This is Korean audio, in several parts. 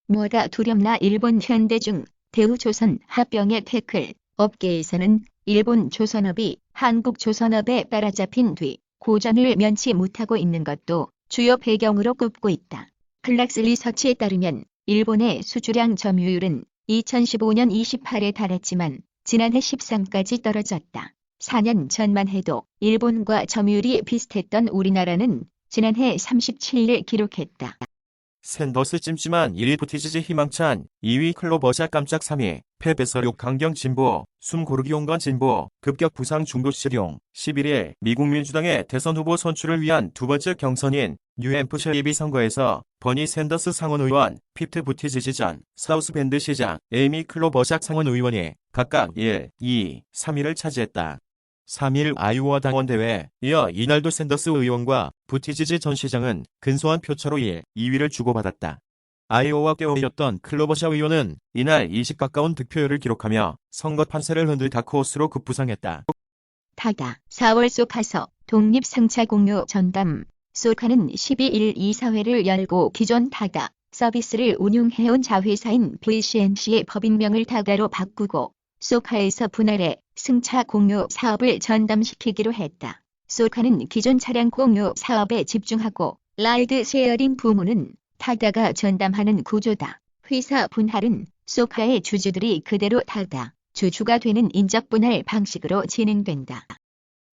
뭐가 두렵나. 일본 현대중, 대우조선 합병의 태클. 업계에서는 일본 조선업이 한국 조선업에 따라잡힌 뒤 고전을 면치 못하고 있는 것도 주요 배경으로 꼽고 있다. 클락스 리서치에 따르면 일본의 수주량 점유율은 2015년 28에 달했지만 지난해 13까지 떨어졌다. 4년 전만 해도 일본과 점유율이 비슷했던 우리나라는 지난해 37을 기록했다. 샌더스 찜찜한 1위 부티지지 희망찬, 2위 클로버샷 깜짝 3위, 패배서욕 강경 진보, 숨 고르기 용건 진보, 급격 부상 중도 실용. 11일 미국 민주당의 대선 후보 선출을 위한 두 번째 경선인 뉴햄프셔 예비선거에서 버니 샌더스 상원의원, 피트 부티지지 전 사우스밴드 시장, 에이미 클로버샷 상원의원이 각각 1, 2, 3위를 차지했다. 3일 아이오와 당원대회 이어 이날도 샌더스 의원과 부티지지 전 시장은 근소한 표차로 1, 2위를 주고받았다. 아이오와 껴올렸던 클로버샷 의원은 이날 20 가까운 득표율을 기록하며 선거 판세를 흔들 다크호스로 급부상했다. 타다 4월 소카서 독립승차 공유 전담. 소카는 12일 이사회를 열고 기존 타다 서비스를 운용해온 자회사인 VCNC의 법인명을 타다로 바꾸고 소카에서 분할해 승차 공유 사업을 전담시키기로 했다. 소카는 기존 차량 공유 사업에 집중하고 라이드 쉐어링 부문은 타다가 전담하는 구조다. 회사 분할은 소카의 주주들이 그대로 타다 주주가 되는 인적 분할 방식으로 진행된다.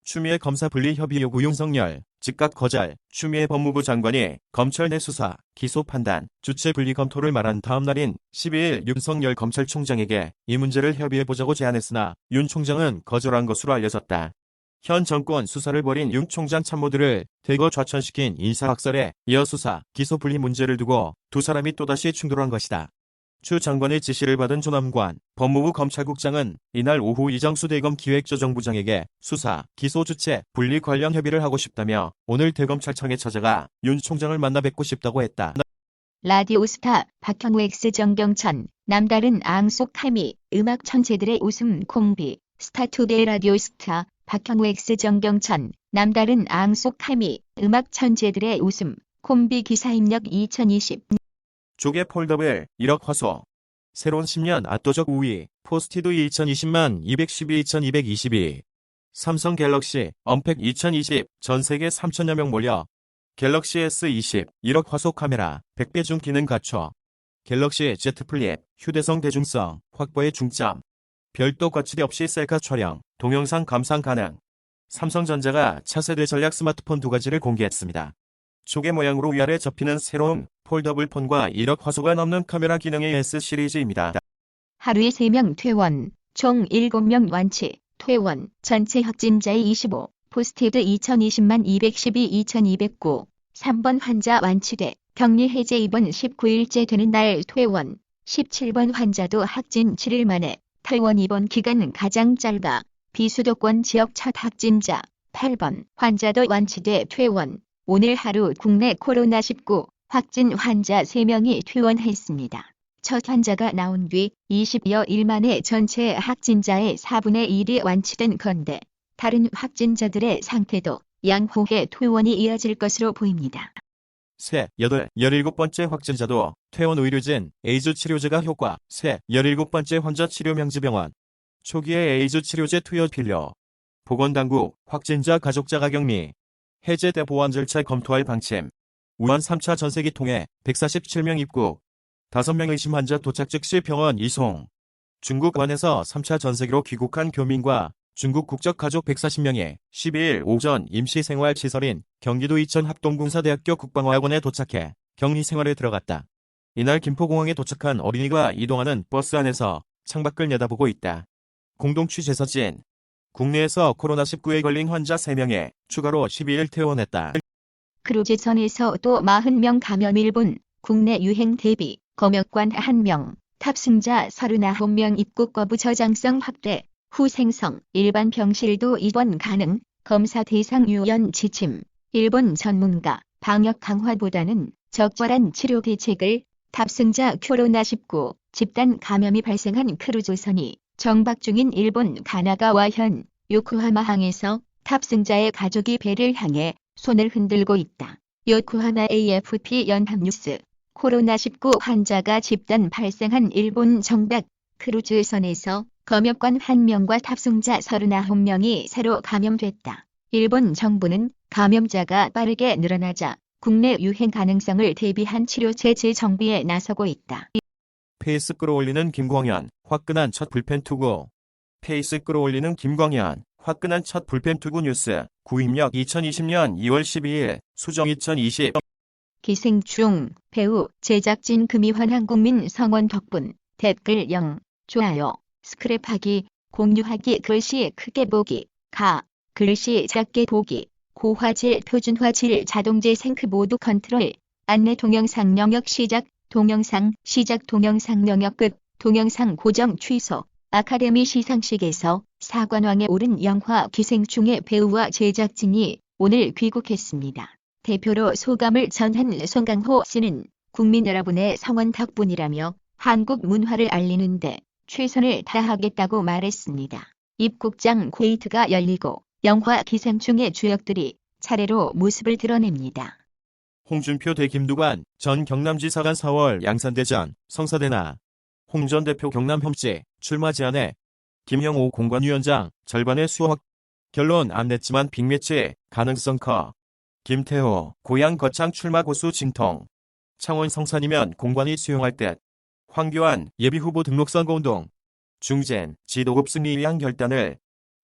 추미애 검사 분리 협의 요구 윤석열, 즉각 거절. 추미애 법무부 장관이 검찰 내 수사, 기소 판단, 주체 분리 검토를 말한 다음 날인 12일 윤석열 검찰총장에게 이 문제를 협의해보자고 제안했으나 윤 총장은 거절한 것으로 알려졌다. 현 정권 수사를 벌인 윤 총장 참모들을 대거 좌천시킨 인사학살에 이어 수사, 기소 분리 문제를 두고 두 사람이 또다시 충돌한 것이다. 추 장관의 지시를 받은 조남관 법무부 검찰국장은 이날 오후 이정수 대검 기획조정부장에게 수사, 기소 주체, 분리 관련 협의를 하고 싶다며 오늘 대검찰청에 찾아가 윤 총장을 만나 뵙고 싶다고 했다. 라디오스타 박형우 엑스 정경천 남다른 앙속 카미 음악 천재들의 웃음 콤비 스타투데이 라디오스타 박형우 엑스 정경천 남다른 앙속 카미 음악 천재들의 웃음 콤비 기사 입력 2020 조개 폴더블 1억 화소. 새로운 10년 압도적 우위. 포스티드 2020만 212,222. 삼성 갤럭시 언팩 2020 전세계 3천여 명 몰려. 갤럭시 S20 1억 화소 카메라 100배 중 기능 갖춰. 갤럭시 Z 플립 휴대성 대중성 확보의 중점. 별도 거치대 없이 셀카 촬영, 동영상 감상 가능. 삼성전자가 차세대 전략 스마트폰 두 가지를 공개했습니다. 조개 모양으로 위아래 접히는 새로운 폴더블 폰과 1억 화소가 넘는 카메라 기능의 S 시리즈입니다. 하루에 3명 퇴원, 총 7명 완치, 퇴원, 전체 확진자의 25, 포스티드 2020만 212,209, 3번 환자 완치돼, 격리 해제 이번 19일째 되는 날 퇴원, 17번 환자도 확진 7일 만에, 퇴원 입원 기간은 가장 짧아, 비수도권 지역 첫 확진자, 8번 환자도 완치돼 퇴원, 오늘 하루 국내 코로나19 확진 환자 3명이 퇴원했습니다. 첫 환자가 나온 뒤 20여일 만에 전체 확진자의 4분의 1이 완치된 건데 다른 확진자들의 상태도 양호해 퇴원이 이어질 것으로 보입니다. 새 8, 17번째 확진자도 퇴원 의료진 에이즈 치료제가 효과. 새 17번째 환자 치료 명지병원. 초기의 에이즈 치료제 투여 필요. 보건당국 확진자 가족자 가격리. 해제대 보완 절차 검토할 방침. 우한 3차 전세기 통해 147명 입국. 5명 의심 환자 도착 즉시 병원 이송. 중국 원에서 3차 전세기로 귀국한 교민과 중국 국적 가족 140명이 12일 오전 임시생활시설인 경기도 이천 합동군사대학교 국방어학원에 도착해 격리생활에 들어갔다. 이날 김포공항에 도착한 어린이가 이동하는 버스 안에서 창밖을 내다보고 있다. 공동 취재서진. 국내에서 코로나19에 걸린 환자 3명에 추가로 12일 퇴원했다. 크루즈선에서 또 40명 감염. 일본 국내 유행 대비 검역관 1명, 탑승자 39명 입국 거부. 저장성 확대 후 생성. 일반 병실도 입원 가능. 검사 대상 유연 지침. 일본 전문가 방역 강화보다는 적절한 치료 대책을. 탑승자 코로나19 집단 감염이 발생한 크루즈선이 정박 중인 일본 가나가와현 요코하마항에서 탑승자의 가족이 배를 향해 손을 흔들고 있다. 요코하마 AFP 연합뉴스. 코로나19 환자가 집단 발생한 일본 정박 크루즈선에서 검역관 1명과 탑승자 39명이 새로 감염됐다. 일본 정부는 감염자가 빠르게 늘어나자 국내 유행 가능성을 대비한 치료제 재정비에 나서고 있다. 페이스 끌어올리는 김광현, 화끈한 첫 불펜 투구. 페이스 끌어올리는 김광현, 화끈한 첫 불펜 투구 뉴스. 구입력 2020년 2월 12일, 수정 2020. 기생충, 배우, 제작진 금이환 한국민 성원 덕분. 댓글 0, 좋아요, 스크랩하기, 공유하기, 글씨 크게 보기, 글씨 작게 보기, 고화질 표준화질 자동재생 모드 컨트롤, 안내 동영상 영역 시작, 동영상 시작 동영상 영역 끝, 동영상 고정 취소. 아카데미 시상식에서 사관왕에 오른 영화 기생충의 배우와 제작진이 오늘 귀국했습니다. 대표로 소감을 전한 송강호 씨는 국민 여러분의 성원 덕분이라며 한국 문화를 알리는데 최선을 다하겠다고 말했습니다. 입국장 게이트가 열리고 영화 기생충의 주역들이 차례로 모습을 드러냅니다. 홍준표 대 김두관 전 경남지사관 4월 양산대전 성사대나 홍 전 대표 경남 혐지 출마 제안에 김영호 공관위원장 절반의 수확. 결론 안 냈지만 빅매치 가능성 커. 김태호 고향 거창 출마 고수 진통. 창원 성산이면 공관이 수용할 듯. 황교안 예비후보 등록선거 운동. 중진 지도급 승리 위한 결단을.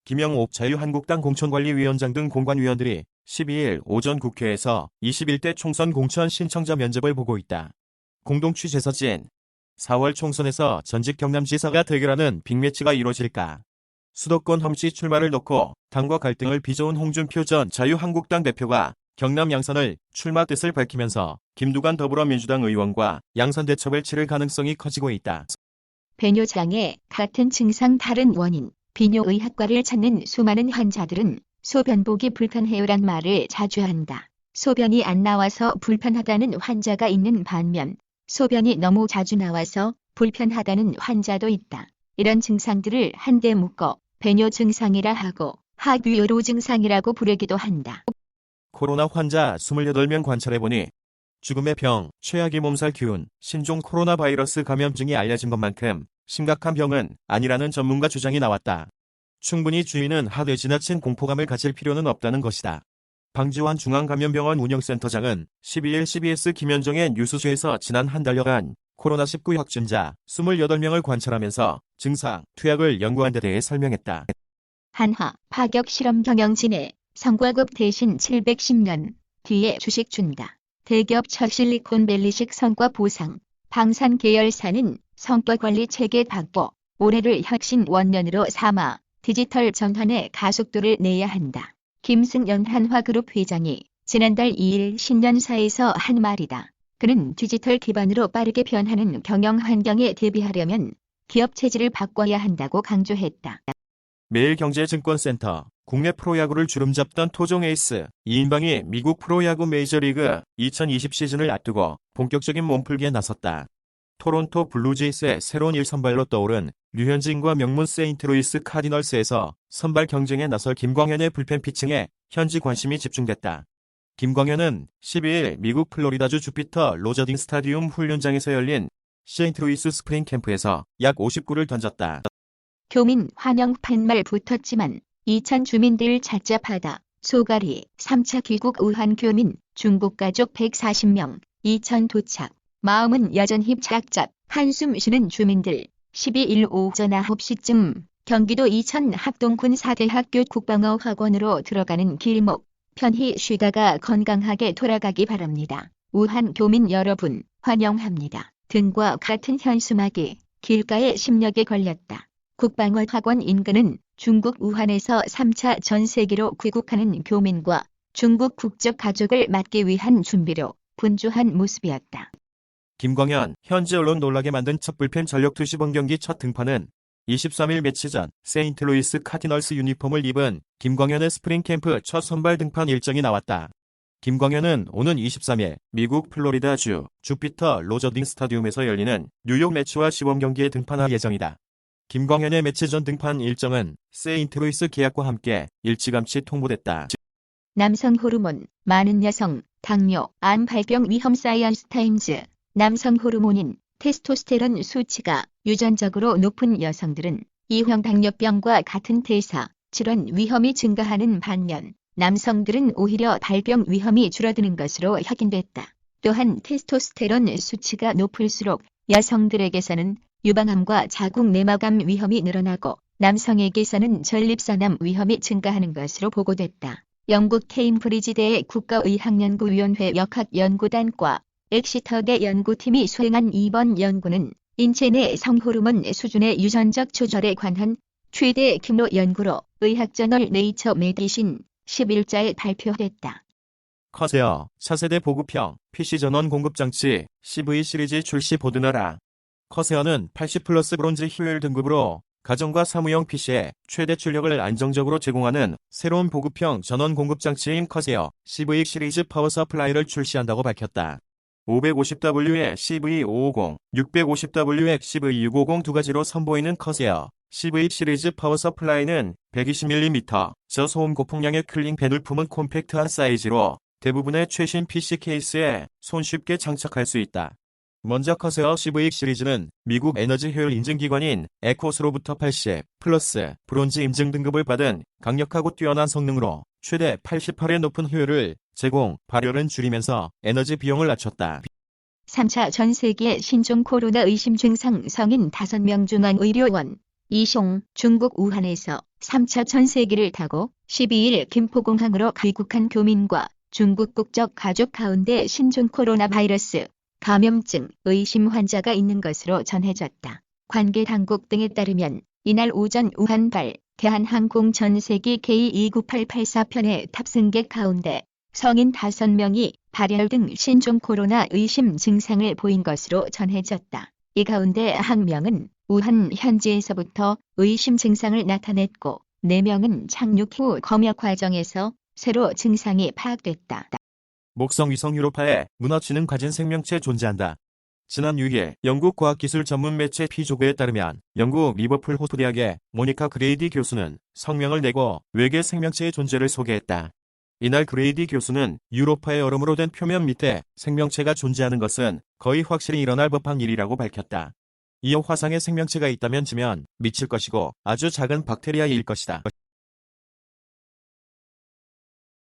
김영호 자유한국당 공천관리위원장 등 공관위원들이 12일 오전 국회에서 21대 총선 공천 신청자 면접을 보고 있다. 공동 취재서진 4월 총선에서 전직 경남지사가 대결하는 빅매치가 이뤄질까. 수도권 험지 출마를 놓고 당과 갈등을 빚어온 홍준표 전 자유한국당 대표가 경남 양산을 출마 뜻을 밝히면서 김두관 더불어민주당 의원과 양산 대첩을 치를 가능성이 커지고 있다. 배뇨장애 같은 증상 다른 원인, 비뇨의학과를 찾는 수많은 환자들은 소변 보기 불편해요란 말을 자주 한다. 소변이 안 나와서 불편하다는 환자가 있는 반면 소변이 너무 자주 나와서 불편하다는 환자도 있다. 이런 증상들을 한데 묶어 배뇨 증상이라 하고 하규요로 증상이라고 부르기도 한다. 코로나 환자 28명 관찰해보니 죽음의 병, 최악의 몸살 기운, 신종 코로나 바이러스 감염증이 알려진 것만큼 심각한 병은 아니라는 전문가 주장이 나왔다. 충분히 주의는 하되 지나친 공포감을 가질 필요는 없다는 것이다. 방지환 중앙감염병원 운영센터장은 12일 CBS 김현정의 뉴스쇼에서 지난 한 달여간 코로나19 확진자 28명을 관찰하면서 증상, 투약을 연구한 데 대해 설명했다. 한화, 파격 실험 경영진에 성과급 대신 710년 뒤에 주식 준다. 대기업 첫 실리콘밸리식 성과 보상. 방산 계열사는 성과관리 체계 확보, 올해를 혁신 원년으로 삼아 디지털 전환의 가속도를 내야 한다. 김승연 한화그룹 회장이 지난달 2일 신년사에서 한 말이다. 그는 디지털 기반으로 빠르게 변하는 경영 환경에 대비하려면 기업 체질을 바꿔야 한다고 강조했다. 매일경제증권센터, 국내 프로야구를 주름잡던 토종 에이스 이인방이 미국 프로야구 메이저리그 2020 시즌을 앞두고 본격적인 몸풀기에 나섰다. 토론토 블루제이스의 새로운 1선발로 떠오른 류현진과 명문 세인트루이스 카디널스에서 선발 경쟁에 나설 김광현의 불펜 피칭에 현지 관심이 집중됐다. 김광현은 12일 미국 플로리다주 주피터 로저딩 스타디움 훈련장에서 열린 세인트루이스 스프링 캠프에서 약 59를 던졌다. 교민 환영 팻말 붙었지만 2000 주민들 찾잡하다. 소가리 3차 귀국 우한 교민 중국 가족 140명 2000 도착. 마음은 여전히 짝짝 한숨 쉬는 주민들. 12일 오전 9시쯤 경기도 이천 합동군사대학교 국방어학원으로 들어가는 길목. 편히 쉬다가 건강하게 돌아가기 바랍니다. 우한 교민 여러분 환영합니다. 등과 같은 현수막이 길가에 심력에 걸렸다. 국방어학원 인근은 중국 우한에서 3차 전세기로 귀국하는 교민과 중국 국적 가족을 맞기 위한 준비로 분주한 모습이었다. 김광현, 현지 언론 놀라게 만든 첫 불펜 전력 투시범 경기 첫 등판은 23일 매치 전 세인트루이스 카디널스 유니폼을 입은 김광현의 스프링 캠프 첫 선발 등판 일정이 나왔다. 김광현은 오는 23일 미국 플로리다주 주피터 로저딩 스타디움에서 열리는 뉴욕 매치와 시범 경기에 등판할 예정이다. 김광현의 매치 전 등판 일정은 세인트루이스 계약과 함께 일찌감치 통보됐다. 남성 호르몬, 많은 여성, 당뇨, 암 발병 위험 사이언스 타임즈. 남성 호르몬인 테스토스테론 수치가 유전적으로 높은 여성들은 이형 당뇨병과 같은 대사, 질환 위험이 증가하는 반면 남성들은 오히려 발병 위험이 줄어드는 것으로 확인됐다. 또한 테스토스테론 수치가 높을수록 여성들에게서는 유방암과 자궁 내막암 위험이 늘어나고 남성에게서는 전립선암 위험이 증가하는 것으로 보고됐다. 영국 케임브리지대의 국가의학연구위원회 역학연구단과 엑시터대 연구팀이 수행한 이번 연구는 인체 내 성호르몬 수준의 유전적 조절에 관한 최대 규모 연구로 의학저널 네이처 메디신 11자에 발표됐다. 커세어 차세대 보급형 PC 전원 공급장치 CV 시리즈 출시 보드너라. 커세어는 80+ 브론즈 효율 등급으로 가정과 사무용 PC에 최대 출력을 안정적으로 제공하는 새로운 보급형 전원 공급장치인 커세어 CV 시리즈 파워 서플라이를 출시한다고 밝혔다. 550W의 CV550, 650W의 CV650 두 가지로 선보이는 커세어 CV 시리즈 파워 서플라이는 120mm 저소음 고풍량의 쿨링 팬을 품은 콤팩트한 사이즈로 대부분의 최신 PC 케이스에 손쉽게 장착할 수 있다. 먼저 커세어 CV 시리즈는 미국 에너지 효율 인증기관인 에코스로부터 80+ 브론즈 인증 등급을 받은 강력하고 뛰어난 성능으로 최대 88의 높은 효율을 제공, 발열은 줄이면서 에너지 비용을 낮췄다. 3차 전세기의 신종 코로나 의심 증상 성인 5명 중한 의료원 이숑 중국 우한에서 3차 전세기를 타고 12일 김포공항으로 귀국한 교민과 중국 국적 가족 가운데 신종 코로나 바이러스 감염증 의심 환자가 있는 것으로 전해졌다. 관계 당국 등에 따르면 이날 오전 우한발 대한항공 전세기 K29884편의 탑승객 가운데 성인 5명이 발열 등 신종 코로나 의심 증상을 보인 것으로 전해졌다. 이 가운데 1명은 우한 현지에서부터 의심 증상을 나타냈고 4명은 착륙 후 검역 과정에서 새로 증상이 파악됐다. 목성 위성 유로파에 문화치는 가진 생명체 존재한다. 지난 6일 영국 과학기술 전문 매체 피조그에 따르면 영국 리버풀 호스트 대학의 모니카 그레이디 교수는 성명을 내고 외계 생명체의 존재를 소개했다. 이날 그레이디 교수는 유로파의 얼음으로 된 표면 밑에 생명체가 존재하는 것은 거의 확실히 일어날 법한 일이라고 밝혔다. 이어 화성에 생명체가 있다면 지면 미칠 것이고 아주 작은 박테리아일 것이다.